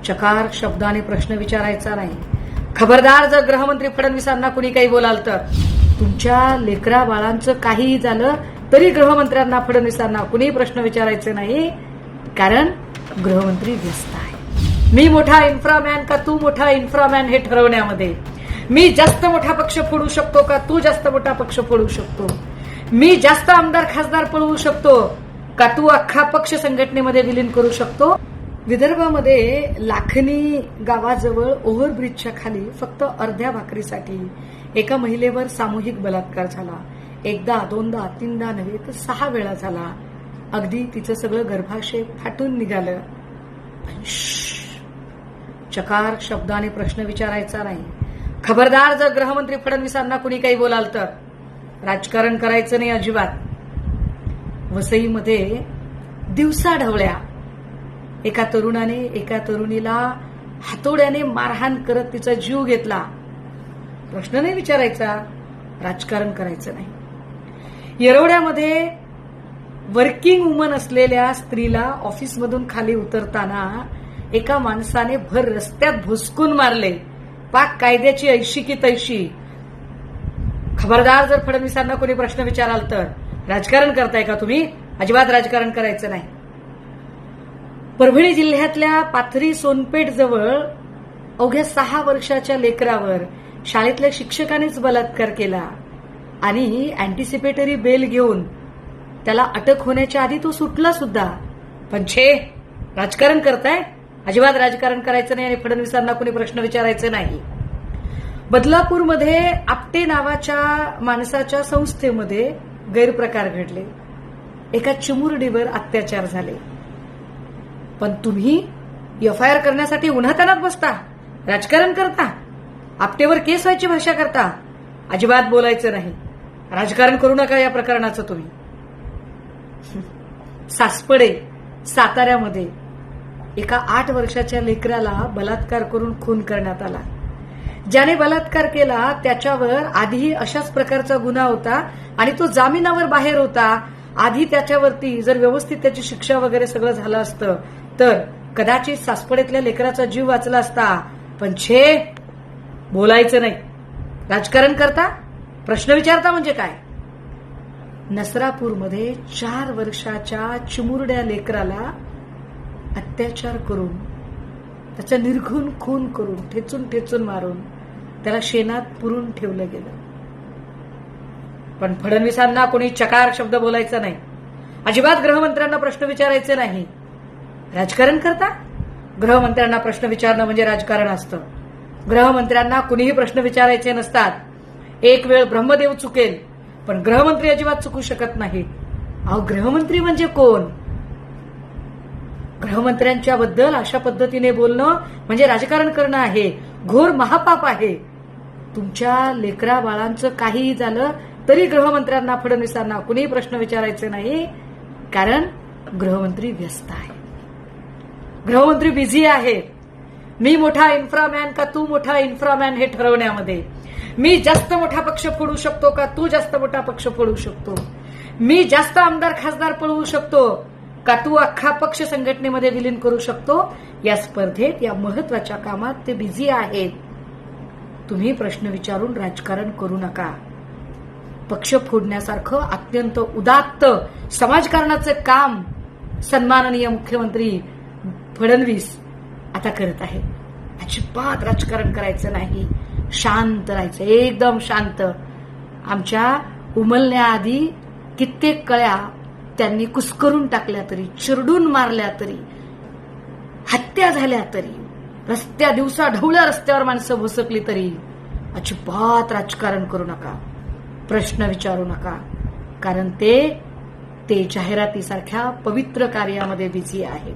चकार शब्दाने प्रश्न विचारायचा नाही. खबरदार जर गृहमंत्री फडणवीसांना कुणी काही बोलाल तर तुमच्या लेकरा बाळांचं काहीही झालं तरी गृहमंत्र्यांना फडणवीसांना कुणी प्रश्न विचारायचे नाही, कारण गृहमंत्री व्यस्त आहे. मी मोठा इन्फ्रामॅन का तू मोठा इन्फ्रामॅन हे ठरवण्यामध्ये, मी जास्त मोठा पक्ष फोडू शकतो का तू जास्त मोठा पक्ष फोडू शकतो, मी जास्त आमदार खासदार पळवू शकतो का तू अख्खा पक्ष संघटनेमध्ये विलीन करू शकतो. विदर्भामध्ये लाखनी गावाजवळ ओव्हरब्रिजच्या खाली फक्त अर्ध्या भाकरीसाठी एका महिलेवर सामूहिक बलात्कार झाला. एकदा, दोनदा, तीनदा नव्हे तर 6 वेळा झाला. अगदी तिचं सगळं गर्भाशय फाटून निघालं. चकार शब्दाने प्रश्न विचारायचा नाही. खबरदार जर गृहमंत्री फडणवीसांना कुणी काही बोलाल तर राजकारण करायचं नाही अजिबात. वसईमध्ये दिवसा ढवळ्या एका तरुणाने एका तरुणीला हातोड्याने मारहाण करत तिचा जीव घेतला. प्रश्न नाही विचारायचा, राजकारण करायचं नाही. येरवड्यामध्ये वर्किंग वुमन असलेल्या स्त्रीला ऑफिसमधून खाली उतरताना एका माणसाने भर रस्त्यात भुसकून मारले. पाक कायद्याची ऐशी की तैशी. खबरदार जर फडणवीसांना कोणी प्रश्न विचाराल तर राजकारण करताय का तुम्ही? अजिबात राजकारण करायचं नाही. परभणी जिल्ह्यातल्या पाथरी सोनपेठ जवळ अवघ्या 6 वर्षाच्या लेकरावर शाळेतल्या शिक्षकानेच बलात्कार केला आणि अँटिसिपेटरी बेल घेऊन त्याला अटक होण्याच्या आधी तो सुटला सुद्धा. पण राजकारण करताय? अजिबात राजकारण करायचं नाही आणि फडणवीसांना कोणी प्रश्न विचारायचे नाही. बदलापूरमध्ये आपटे नावाच्या माणसाच्या संस्थेमध्ये गैरप्रकार घडले. एका चिमुरडीवर अत्याचार झाले. पण तुम्ही एफआयआर करण्यासाठी उन्हातान्हात बसता, राजकारण करता, आपटेवर केस व्हायची भाषा करता. अजिबात बोलायचं नाही, राजकारण करू नका या प्रकरणाचं तुम्ही. सासपडे साताऱ्यामध्ये एका 8 वर्षाच्या लेकराला बलात्कार करून खून करण्यात आला. ज्याने बलात्कार केला त्याच्यावर आधीही अशाच प्रकारचा गुन्हा होता आणि तो जामिनावर बाहेर होता. आधी त्याच्यावरती जर व्यवस्थित त्याची शिक्षा वगैरे सगळं झालं असतं तर कदाचित सासपडेतल्या लेकराचा जीव वाचला असता. पण बोलायचं नाही, राजकारण करता, प्रश्न विचारता म्हणजे काय? नसरापूरमध्ये 4 वर्षाच्या चिमुरड्या लेकराला अत्याचार करून त्याचा निर्घृण खून करून ठेचून ठेचून मारून त्याला शेणात पुरून ठेवलं गेलं. पण फडणवीसांना कोणी चकार शब्द बोलायचा नाही. अजिबात गृहमंत्र्यांना प्रश्न विचारायचे नाही. राजकारण करता? गृहमंत्र्यांना प्रश्न विचारणं म्हणजे राजकारण असतं. गृहमंत्र्यांना कुणीही प्रश्न विचारायचे नसतात. एक वेळ ब्रह्मदेव चुकेल पण गृहमंत्री अजिबात चुकू शकत नाही. अहो, गृहमंत्री म्हणजे कोण? गृहमंत्र्यांच्या बद्दल अशा पद्धतीने बोलणं म्हणजे राजकारण करणं आहे, घोर महापाप आहे. तुमच्या लेकरा बाळांचं काहीही झालं तरी गृहमंत्र्यांना फडणवीसांना कुणीही प्रश्न विचारायचे नाही, कारण गृहमंत्री व्यस्त आहे, गृहमंत्री बिझी आहे. मी मोठा इन्फ्रामॅन का तू मोठा इन्फ्रामॅन हे ठरवण्यामध्ये, मी जास्त मोठा पक्ष फोडू शकतो का तू जास्त मोठा पक्ष फोडू शकतो, मी जास्त आमदार खासदार पळवू शकतो का तू अख्खा पक्ष संघटनेमध्ये विलीन करू शकतो, या स्पर्धेत या महत्वाच्या कामात ते बिझी आहेत. तुम्ही प्रश्न विचारून राजकारण करू नका. पक्ष फोडण्यासारखं अत्यंत उदात्त समाजकारणाचं काम सन्माननीय मुख्यमंत्री फडणवीस आता करत आहेत. अजिबात राजकारण करायचं नाही, शांत राहायचं, एकदम शांत. आमच्या उमलण्याआधी कित्येक कळ्या त्यांनी कुस्करून टाकल्या तरी, चिरडून मारल्या तरी, हत्या झाल्या तरी, दिवसा ढवळ्या रस्त्यावर माणसं भुसकली तरी अजिबात राजकारण करू नका, प्रश्न विचारू नका, कारण ते जाहिरातीसारख्या पवित्र कार्यामध्ये बिझी आहे.